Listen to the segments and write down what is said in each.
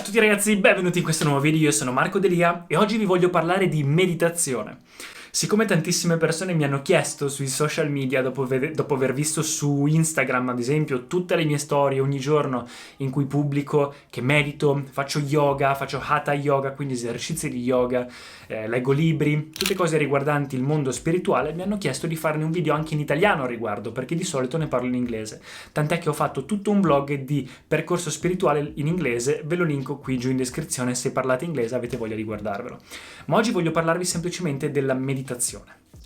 Ciao a tutti ragazzi, benvenuti in questo nuovo video, io sono Marco Delia e oggi vi voglio parlare di meditazione. Siccome tantissime persone mi hanno chiesto sui social media, dopo aver visto su Instagram ad esempio tutte le mie storie ogni giorno in cui pubblico che medito, faccio yoga, faccio hatha yoga, quindi esercizi di yoga, leggo libri, tutte cose riguardanti il mondo spirituale, mi hanno chiesto di farne un video anche in italiano a riguardo, perché di solito ne parlo in inglese. Tant'è che ho fatto tutto un blog di percorso spirituale in inglese, ve lo linko qui giù in descrizione se parlate inglese e avete voglia di guardarvelo. Ma oggi voglio parlarvi semplicemente della meditazione.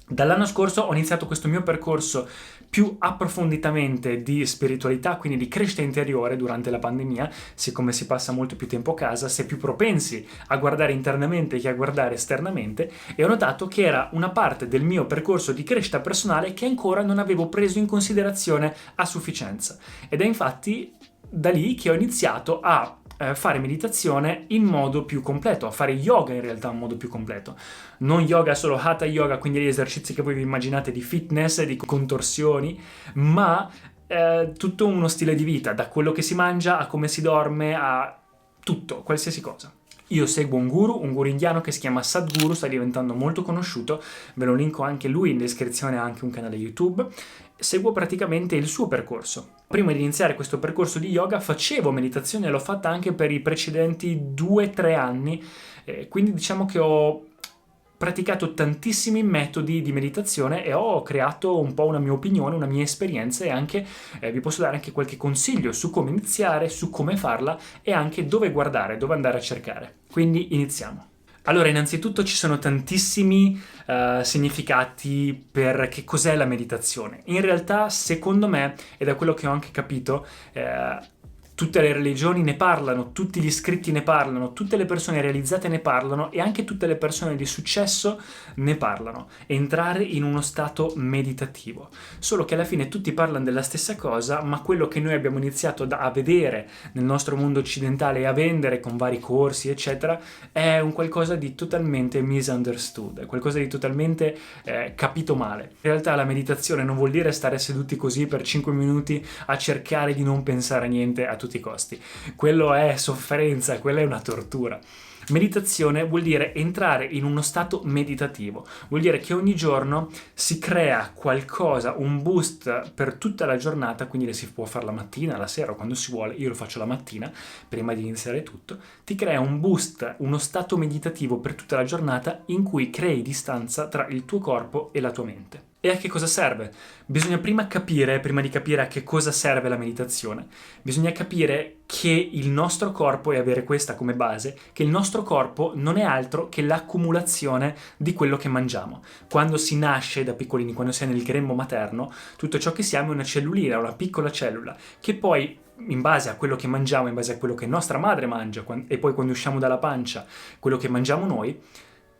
Dall'anno scorso ho iniziato questo mio percorso più approfonditamente di spiritualità, quindi di crescita interiore durante la pandemia. Siccome si passa molto più tempo a casa, si è più propensi a guardare internamente che a guardare esternamente, e ho notato che era una parte del mio percorso di crescita personale che ancora non avevo preso in considerazione a sufficienza. Ed è infatti da lì che ho iniziato a fare meditazione in modo più completo, a fare yoga in realtà in modo più completo. Non yoga solo hatha yoga, quindi gli esercizi che voi vi immaginate di fitness, di contorsioni, ma tutto uno stile di vita, da quello che si mangia a come si dorme, a tutto, qualsiasi cosa. Io seguo un guru indiano che si chiama Sadhguru, sta diventando molto conosciuto, ve lo linko anche lui in descrizione, ha anche un canale YouTube. Seguo praticamente il suo percorso. Prima di iniziare questo percorso di yoga facevo meditazione, l'ho fatta anche per i precedenti 2-3 anni, quindi diciamo che ho praticato tantissimi metodi di meditazione e ho creato un po' una mia opinione, una mia esperienza, e anche vi posso dare anche qualche consiglio su come iniziare, su come farla e anche dove guardare, dove andare a cercare. Quindi iniziamo. Allora, innanzitutto ci sono tantissimi significati per che cos'è la meditazione. In realtà, secondo me, e da quello che ho anche capito, tutte le religioni ne parlano, tutti gli scritti ne parlano, tutte le persone realizzate ne parlano e anche tutte le persone di successo ne parlano. Entrare in uno stato meditativo. Solo che alla fine tutti parlano della stessa cosa, ma quello che noi abbiamo iniziato a vedere nel nostro mondo occidentale e a vendere con vari corsi, eccetera, è un qualcosa di totalmente misunderstood, è qualcosa di totalmente capito male. In realtà la meditazione non vuol dire stare seduti così per 5 minuti a cercare di non pensare a niente a tutti i costi. Quello è sofferenza, quella è una tortura. Meditazione vuol dire entrare in uno stato meditativo, vuol dire che ogni giorno si crea qualcosa, un boost per tutta la giornata, quindi si può fare la mattina, la sera, quando si vuole. Io lo faccio la mattina, prima di iniziare tutto. Ti crea un boost, uno stato meditativo per tutta la giornata in cui crei distanza tra il tuo corpo e la tua mente. E a che cosa serve? Bisogna prima di capire a che cosa serve la meditazione, bisogna capire che il nostro corpo, e avere questa come base, che il nostro corpo non è altro che l'accumulazione di quello che mangiamo. Quando si nasce da piccolini, quando si è nel grembo materno, tutto ciò che siamo è una cellulina, una piccola cellula, che poi in base a quello che mangiamo, in base a quello che nostra madre mangia, e poi quando usciamo dalla pancia, quello che mangiamo noi,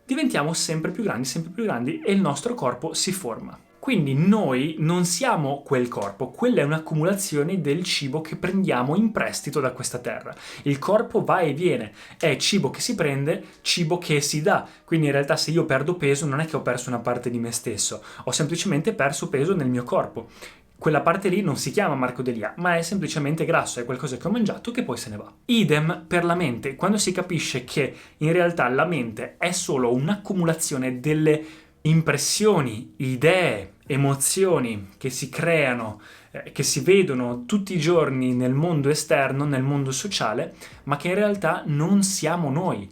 diventiamo sempre più grandi e il nostro corpo si forma. Quindi noi non siamo quel corpo, quella è un'accumulazione del cibo che prendiamo in prestito da questa terra. Il corpo va e viene, è cibo che si prende, cibo che si dà. Quindi in realtà se io perdo peso non è che ho perso una parte di me stesso, ho semplicemente perso peso nel mio corpo. Quella parte lì non si chiama Marco Delia, ma è semplicemente grasso, è qualcosa che ho mangiato che poi se ne va. Idem per la mente, quando si capisce che in realtà la mente è solo un'accumulazione delle impressioni, idee, emozioni che si creano, che si vedono tutti i giorni nel mondo esterno, nel mondo sociale, ma che in realtà non siamo noi,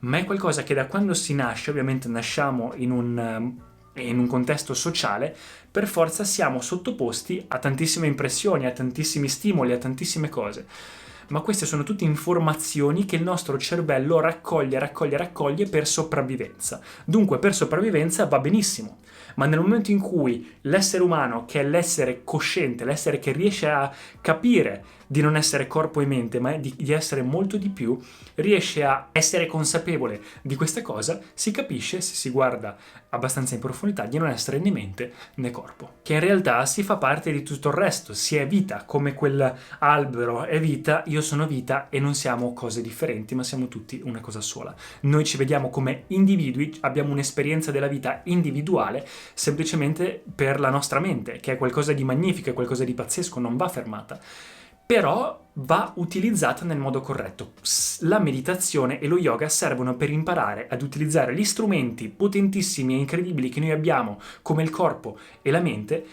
ma è qualcosa che da quando si nasce, ovviamente nasciamo in un contesto sociale, per forza siamo sottoposti a tantissime impressioni, a tantissimi stimoli, a tantissime cose. Ma queste sono tutte informazioni che il nostro cervello raccoglie per sopravvivenza. Dunque per sopravvivenza va benissimo, ma nel momento in cui l'essere umano, che è l'essere cosciente, l'essere che riesce a capire di non essere corpo e mente, ma di essere molto di più, riesce a essere consapevole di questa cosa, si capisce, se si guarda abbastanza in profondità, di non essere né mente né corpo. Che in realtà si fa parte di tutto il resto, si è vita, come quell'albero è vita, io sono vita, e non siamo cose differenti, ma siamo tutti una cosa sola. Noi ci vediamo come individui, abbiamo un'esperienza della vita individuale, semplicemente per la nostra mente, che è qualcosa di magnifico, è qualcosa di pazzesco, non va fermata. però va utilizzata nel modo corretto. La meditazione e lo yoga servono per imparare ad utilizzare gli strumenti potentissimi e incredibili che noi abbiamo, come il corpo e la mente,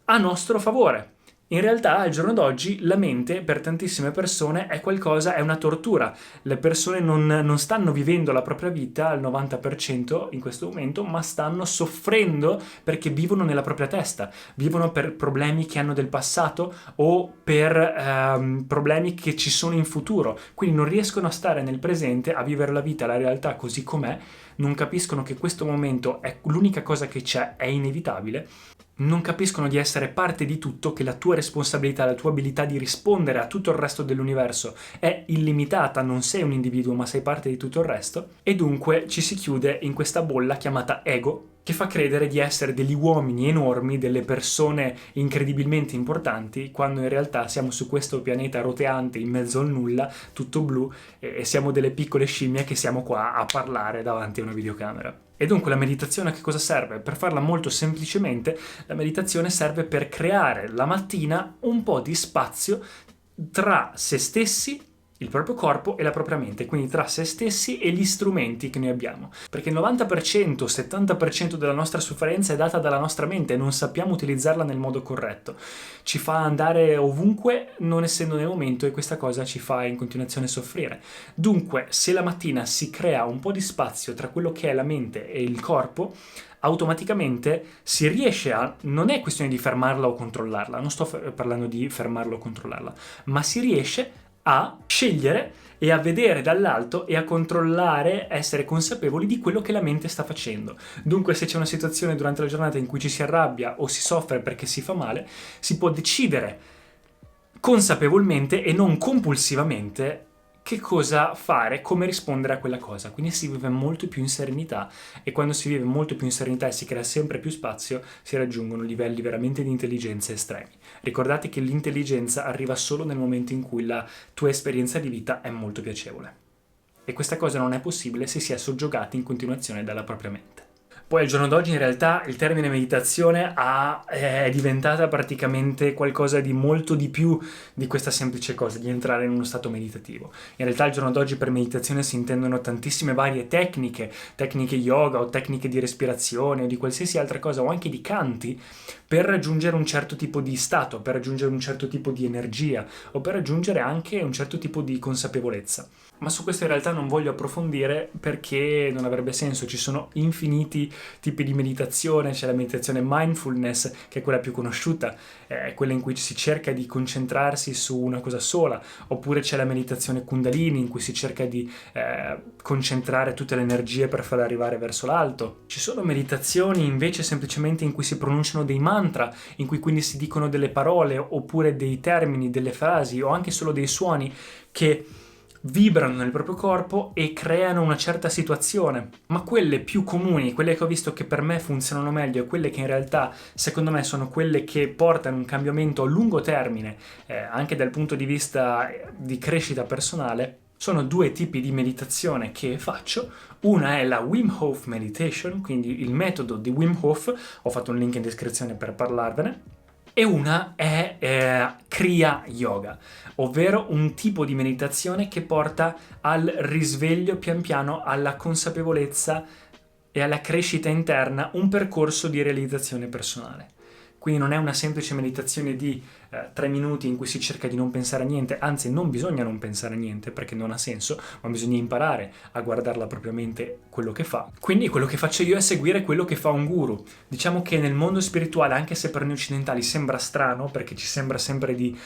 a nostro favore. In realtà, al giorno d'oggi, la mente per tantissime persone è una tortura. Le persone non stanno vivendo la propria vita al 90% in questo momento, ma stanno soffrendo perché vivono nella propria testa, vivono per problemi che hanno del passato o per problemi che ci sono in futuro. Quindi non riescono a stare nel presente, a vivere la vita, la realtà così com'è, non capiscono che questo momento è l'unica cosa che c'è, è inevitabile. Non capiscono di essere parte di tutto, che la tua responsabilità, la tua abilità di rispondere a tutto il resto dell'universo è illimitata, non sei un individuo ma sei parte di tutto il resto, e dunque ci si chiude in questa bolla chiamata ego, che fa credere di essere degli uomini enormi, delle persone incredibilmente importanti, quando in realtà siamo su questo pianeta roteante in mezzo al nulla, tutto blu, e siamo delle piccole scimmie che siamo qua a parlare davanti a una videocamera. E dunque la meditazione a che cosa serve? Per farla molto semplicemente, la meditazione serve per creare la mattina un po' di spazio tra se stessi, il proprio corpo e la propria mente, quindi tra se stessi e gli strumenti che noi abbiamo. Perché il 90%, 70% della nostra sofferenza è data dalla nostra mente e non sappiamo utilizzarla nel modo corretto. Ci fa andare ovunque non essendo nel momento, e questa cosa ci fa in continuazione soffrire. Dunque, se la mattina si crea un po' di spazio tra quello che è la mente e il corpo, automaticamente si riesce a... non è questione di fermarla o controllarla, non sto parlando di fermarla o controllarla, ma si riesce a scegliere e a vedere dall'alto e a controllare, essere consapevoli di quello che la mente sta facendo. Dunque, se c'è una situazione durante la giornata in cui ci si arrabbia o si soffre perché si fa male, si può decidere consapevolmente e non compulsivamente che cosa fare, come rispondere a quella cosa. Quindi si vive molto più in serenità, e quando si vive molto più in serenità e si crea sempre più spazio, si raggiungono livelli veramente di intelligenza estremi. Ricordate che l'intelligenza arriva solo nel momento in cui la tua esperienza di vita è molto piacevole. E questa cosa non è possibile se si è soggiogati in continuazione dalla propria mente. Poi al giorno d'oggi in realtà il termine meditazione è diventata praticamente qualcosa di molto di più di questa semplice cosa, di entrare in uno stato meditativo. In realtà al giorno d'oggi per meditazione si intendono tantissime varie tecniche yoga o tecniche di respirazione o di qualsiasi altra cosa, o anche di canti, per raggiungere un certo tipo di stato, per raggiungere un certo tipo di energia o per raggiungere anche un certo tipo di consapevolezza. Ma su questo in realtà non voglio approfondire perché non avrebbe senso. Ci sono infiniti tipi di meditazione. C'è la meditazione mindfulness, che è quella più conosciuta, quella in cui si cerca di concentrarsi su una cosa sola, oppure c'è la meditazione kundalini, in cui si cerca di concentrare tutte le energie per farle arrivare verso l'alto. Ci sono meditazioni invece semplicemente in cui si pronunciano dei mantra, in cui quindi si dicono delle parole oppure dei termini, delle frasi o anche solo dei suoni che vibrano nel proprio corpo e creano una certa situazione. Ma quelle più comuni, quelle che ho visto che per me funzionano meglio, e quelle che in realtà secondo me sono quelle che portano un cambiamento a lungo termine, anche dal punto di vista di crescita personale, sono due tipi di meditazione che faccio. Una è la Wim Hof Meditation, quindi il metodo di Wim Hof, ho fatto un link in descrizione per parlarvene, e una è Kriya Yoga, ovvero un tipo di meditazione che porta al risveglio pian piano, alla consapevolezza e alla crescita interna, un percorso di realizzazione personale. Quindi non è una semplice meditazione di 3 minuti in cui si cerca di non pensare a niente, anzi non bisogna non pensare a niente perché non ha senso, ma bisogna imparare a guardarla propria mente quello che fa. Quindi quello che faccio io è seguire quello che fa un guru. Diciamo che nel mondo spirituale, anche se per noi occidentali sembra strano, perché ci sembra sempre di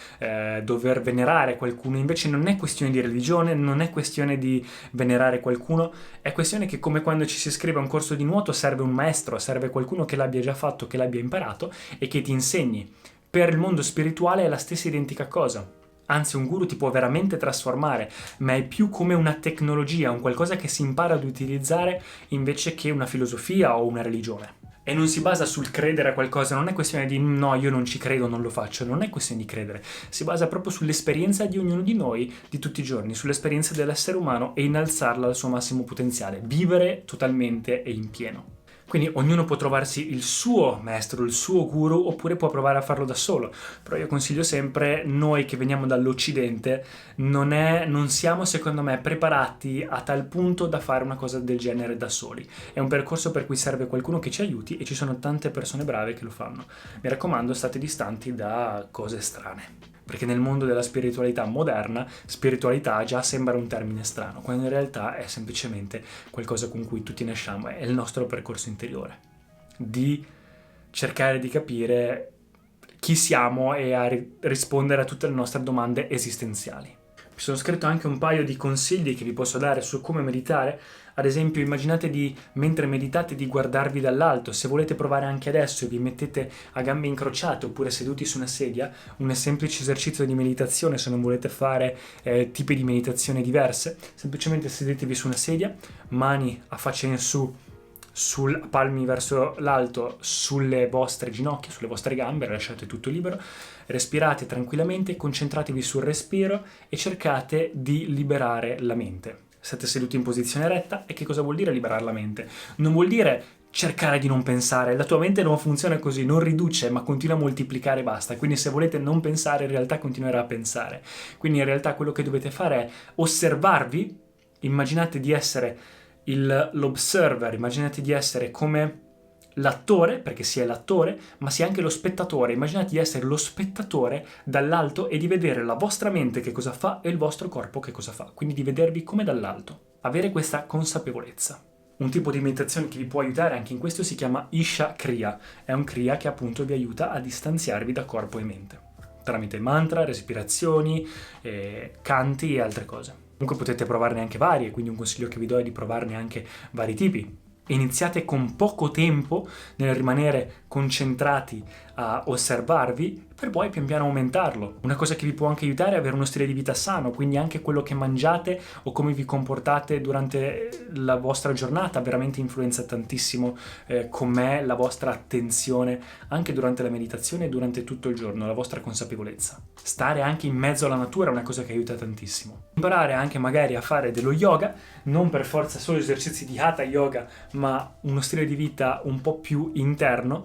dover venerare qualcuno, invece non è questione di religione, non è questione di venerare qualcuno, è questione che, come quando ci si iscrive a un corso di nuoto, serve un maestro, serve qualcuno che l'abbia già fatto, che l'abbia imparato e che ti insegni. Per il mondo spirituale è la stessa identica cosa. Anzi, un guru ti può veramente trasformare, ma è più come una tecnologia, un qualcosa che si impara ad utilizzare invece che una filosofia o una religione. E non si basa sul credere a qualcosa, non è questione di no, io non ci credo, non lo faccio, non è questione di credere, si basa proprio sull'esperienza di ognuno di noi di tutti i giorni, sull'esperienza dell'essere umano e innalzarla al suo massimo potenziale, vivere totalmente e in pieno. Quindi ognuno può trovarsi il suo maestro, il suo guru, oppure può provare a farlo da solo. Però io consiglio sempre, noi che veniamo dall'Occidente, non siamo secondo me preparati a tal punto da fare una cosa del genere da soli. È un percorso per cui serve qualcuno che ci aiuti e ci sono tante persone brave che lo fanno. Mi raccomando, state distanti da cose strane. Perché nel mondo della spiritualità moderna, spiritualità già sembra un termine strano, quando in realtà è semplicemente qualcosa con cui tutti nasciamo, è il nostro percorso interiore, di cercare di capire chi siamo e a rispondere a tutte le nostre domande esistenziali. Mi sono scritto anche un paio di consigli che vi posso dare su come meditare. Ad esempio, immaginate mentre meditate, di guardarvi dall'alto. Se volete provare anche adesso, vi mettete a gambe incrociate oppure seduti su una sedia, un semplice esercizio di meditazione se non volete fare tipi di meditazione diverse. Semplicemente sedetevi su una sedia, mani a faccia in su, palmi verso l'alto sulle vostre ginocchia, sulle vostre gambe, lasciate tutto libero, respirate tranquillamente, concentratevi sul respiro e cercate di liberare la mente. Siete seduti in posizione retta e che cosa vuol dire liberare la mente? Non vuol dire cercare di non pensare, la tua mente non funziona così, non riduce ma continua a moltiplicare e basta, quindi se volete non pensare in realtà continuerà a pensare. Quindi in realtà quello che dovete fare è osservarvi, immaginate di essere l'observer, immaginate di essere come l'attore, perché si è l'attore, ma sia anche lo spettatore. Immaginate di essere lo spettatore dall'alto e di vedere la vostra mente che cosa fa e il vostro corpo che cosa fa, quindi di vedervi come dall'alto, avere questa consapevolezza. Un tipo di meditazione che vi può aiutare anche in questo si chiama Isha Kriya, è un Kriya che appunto vi aiuta a distanziarvi da corpo e mente, tramite mantra, respirazioni, canti e altre cose. Comunque potete provarne anche varie, quindi un consiglio che vi do è di provarne anche vari tipi. Iniziate con poco tempo nel rimanere concentrati a osservarvi per poi pian piano aumentarlo. Una cosa che vi può anche aiutare è avere uno stile di vita sano, quindi anche quello che mangiate o come vi comportate durante la vostra giornata veramente influenza tantissimo com'è la vostra attenzione anche durante la meditazione e durante tutto il giorno, la vostra consapevolezza. Stare anche in mezzo alla natura è una cosa che aiuta tantissimo. Imparare anche magari a fare dello yoga, non per forza solo esercizi di hatha yoga, ma uno stile di vita un po' più interno,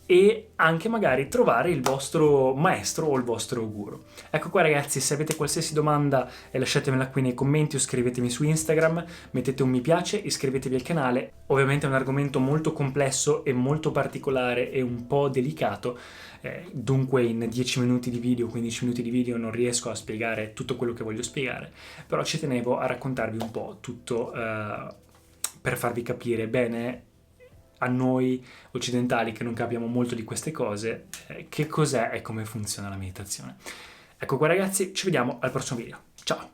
e anche magari trovare il vostro maestro o il vostro guru. Ecco qua ragazzi, se avete qualsiasi domanda lasciatemela qui nei commenti o scrivetemi su Instagram, mettete un mi piace, iscrivetevi al canale. Ovviamente è un argomento molto complesso e molto particolare e un po' delicato, dunque in 10 minuti di video, 15 minuti di video non riesco a spiegare tutto quello che voglio spiegare, però ci tenevo a raccontarvi un po' tutto per farvi capire bene a noi occidentali che non capiamo molto di queste cose, che cos'è e come funziona la meditazione. Ecco qua ragazzi, ci vediamo al prossimo video. Ciao!